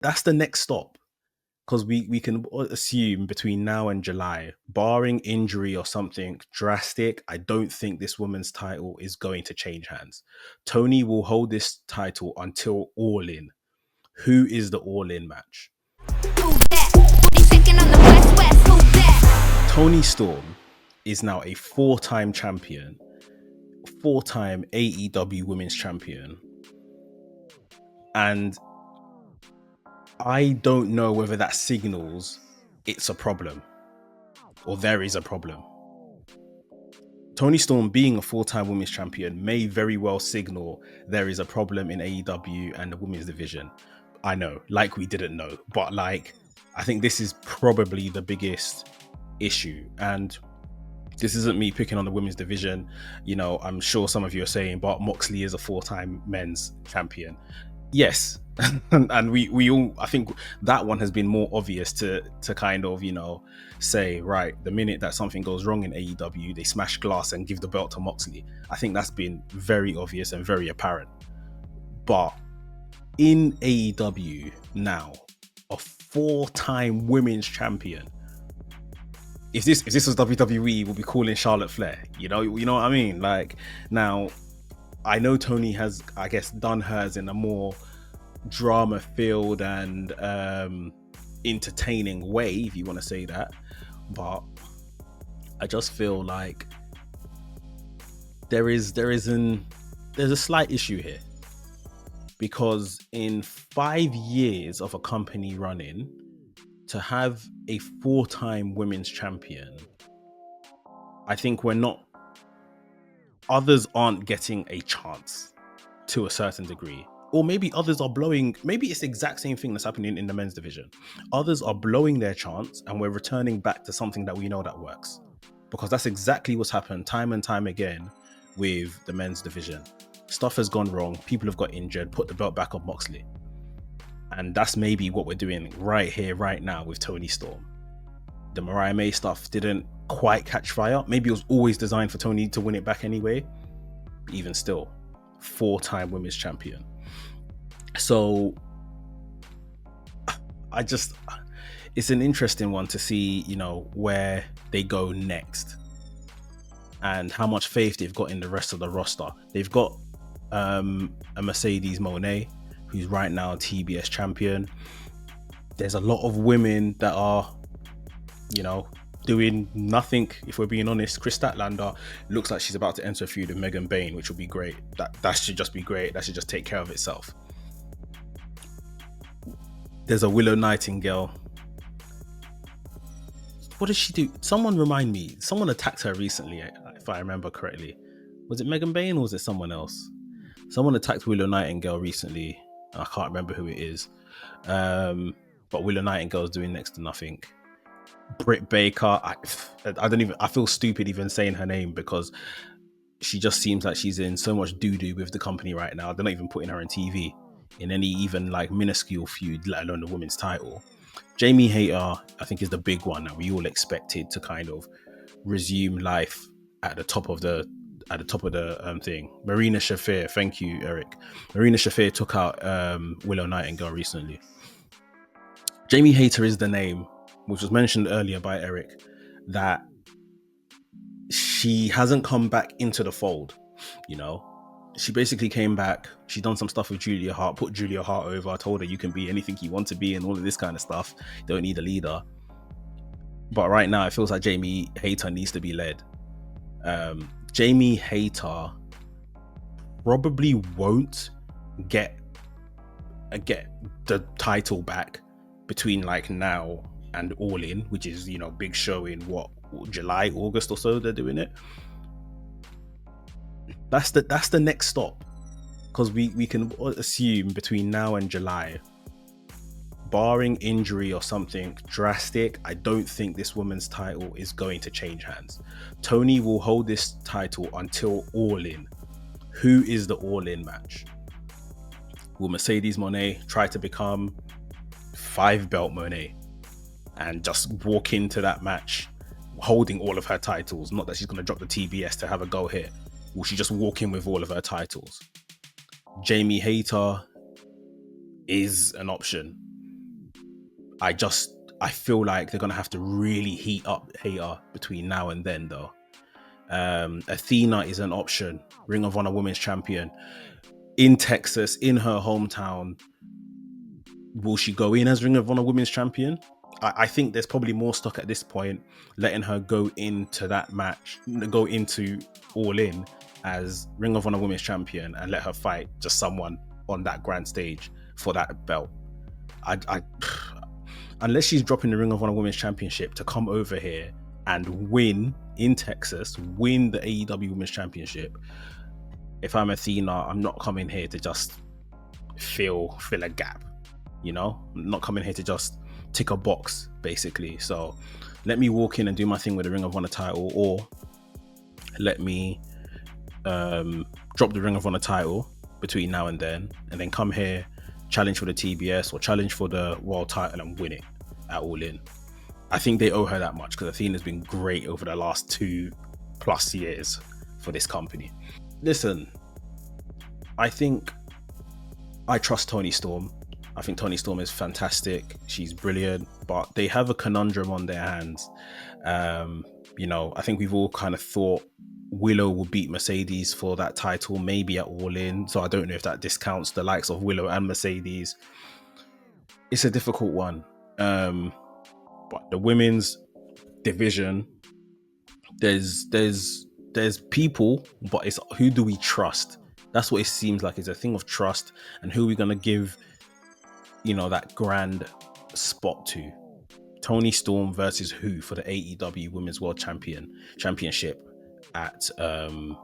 that's the next stop. Because we can assume between now and July, barring injury or something drastic, I don't think this woman's title is going to change hands. Toni will hold this title until All In. Who is the All In match? Toni Storm is now a 4-time champion, 4-time AEW Women's Champion. And I don't know whether that signals it's a problem or there is a problem. Toni Storm being a 4-time women's champion may very well signal there is a problem in AEW and the women's division. I know, like we didn't know, but like I think this is probably the biggest issue. And this isn't me picking on the women's division. You know, I'm sure some of you are saying, but Moxley is a 4-time men's champion. Yes. And we all, I think that one has been more obvious to kind of, you know, say, right, the minute that something goes wrong in AEW, they smash glass and give the belt to Moxley. I think that's been very obvious and very apparent. But in AEW now, a 4-time women's champion, if this was WWE, we'll be calling Charlotte Flair. You know what I mean? Like, now, I know Toni has, I guess, done hers in a more drama-filled and entertaining way, if you want to say that. But I just feel like there's a slight issue here, because in 5 years of a company running, to have a 4-time women's champion, I think others aren't getting a chance to a certain degree. Or maybe others are blowing, maybe it's the exact same thing that's happening in the men's division. Others are blowing their chance and we're returning back to something that we know that works. Because that's exactly what's happened time and time again with the men's division. Stuff has gone wrong, people have got injured, put the belt back on Moxley. And that's maybe what we're doing right here, right now with Toni Storm. The Mariah May stuff didn't quite catch fire. Maybe it was always designed for Toni to win it back anyway. But even still, 4-time women's champion. So it's an interesting one to see, you know, where they go next and how much faith they've got in the rest of the roster. They've got a Mercedes Mone, who's right now TBS champion. There's a lot of women that are, you know, doing nothing, if we're being honest. Chris Statlander looks like she's about to enter a feud with Megan Bayne, which would be great. That should just be great. That should just take care of itself. There's a Willow Nightingale. What does she do? Someone remind me. Someone attacked her recently, if I remember correctly. Was it Megan Bayne or was it someone else? Someone attacked Willow Nightingale recently. I can't remember who it is. But Willow Nightingale's doing next to nothing. Britt Baker, I feel stupid even saying her name because she just seems like she's in so much doo-doo with the company right now. They're not even putting her on TV in any even like minuscule feud, let alone the women's title. Jamie Hayter, I think, is the big one that we all expected to kind of resume life at the top of the thing. Marina Shafir, thank you, Eric. Marina Shafir took out Willow Nightingale recently. Jamie Hayter is the name, which was mentioned earlier by Eric, that she hasn't come back into the fold. You know, she basically came back, she done some stuff with Julia Hart, put Julia Hart over, told her you can be anything you want to be and all of this kind of stuff. You don't need a leader. But right now it feels like Jamie Hayter needs to be led. Jamie Hayter probably won't get the title back between like now and All In, which is, you know, big show in what, July, August or so they're doing it. That's the next stop, because we can assume between now and July, barring injury or something drastic, I don't think this woman's title is going to change hands. Toni will hold this title until All In. Who is the All In match? Will Mercedes Mone try to become 5-belt Mone and just walk into that match holding all of her titles? Not that she's going to drop the TBS to have a go here. Will she just walk in with all of her titles? Jamie Hayter is an option. I feel like they're gonna have to really heat up Hater between now and then, though. Athena is an option. Ring of Honor Women's Champion in Texas, in her hometown. Will she go in as Ring of Honor Women's Champion? I think there's probably more stock at this point letting her go into that match, go into All In as Ring of Honor Women's Champion, and let her fight just someone on that grand stage for that belt. Unless she's dropping the Ring of Honor Women's Championship to come over here and win in Texas, win the AEW Women's Championship. If I'm Athena, I'm not coming here to just fill a gap, you know? I'm not coming here to just tick a box, basically. So let me walk in and do my thing with the Ring of Honor title, or let me drop the Ring of Honor title between now and then come here, challenge for the TBS or challenge for the world title and win it at All In. I think they owe her that much because Athena's been great over the last 2+ years for this company. Listen, I think I trust Toni Storm. I think Toni Storm is fantastic. She's brilliant, but they have a conundrum on their hands. You know, I think we've all kind of thought Willow will beat Mercedes for that title, maybe at All In. So I don't know if that discounts the likes of Willow and Mercedes. It's a difficult one. But the women's division, there's people, but it's who do we trust? That's what it seems like. It's a thing of trust, and who are we gonna give, you know, that grand spot to? Toni Storm versus who for the AEW Women's World Championship at All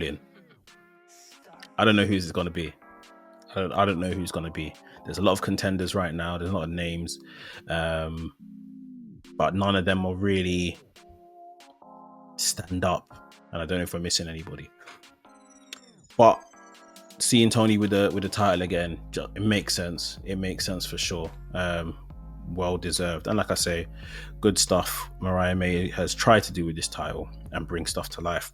In. I don't know who's it's gonna be. I don't know who's gonna be. There's a lot of contenders right now. There's a lot of names, but none of them are really stand up. And I don't know if we're missing anybody. But seeing Toni with the title again, it makes sense. It makes sense for sure. Well deserved. And like I say, good stuff Mariah May has tried to do with this title and bring stuff to life.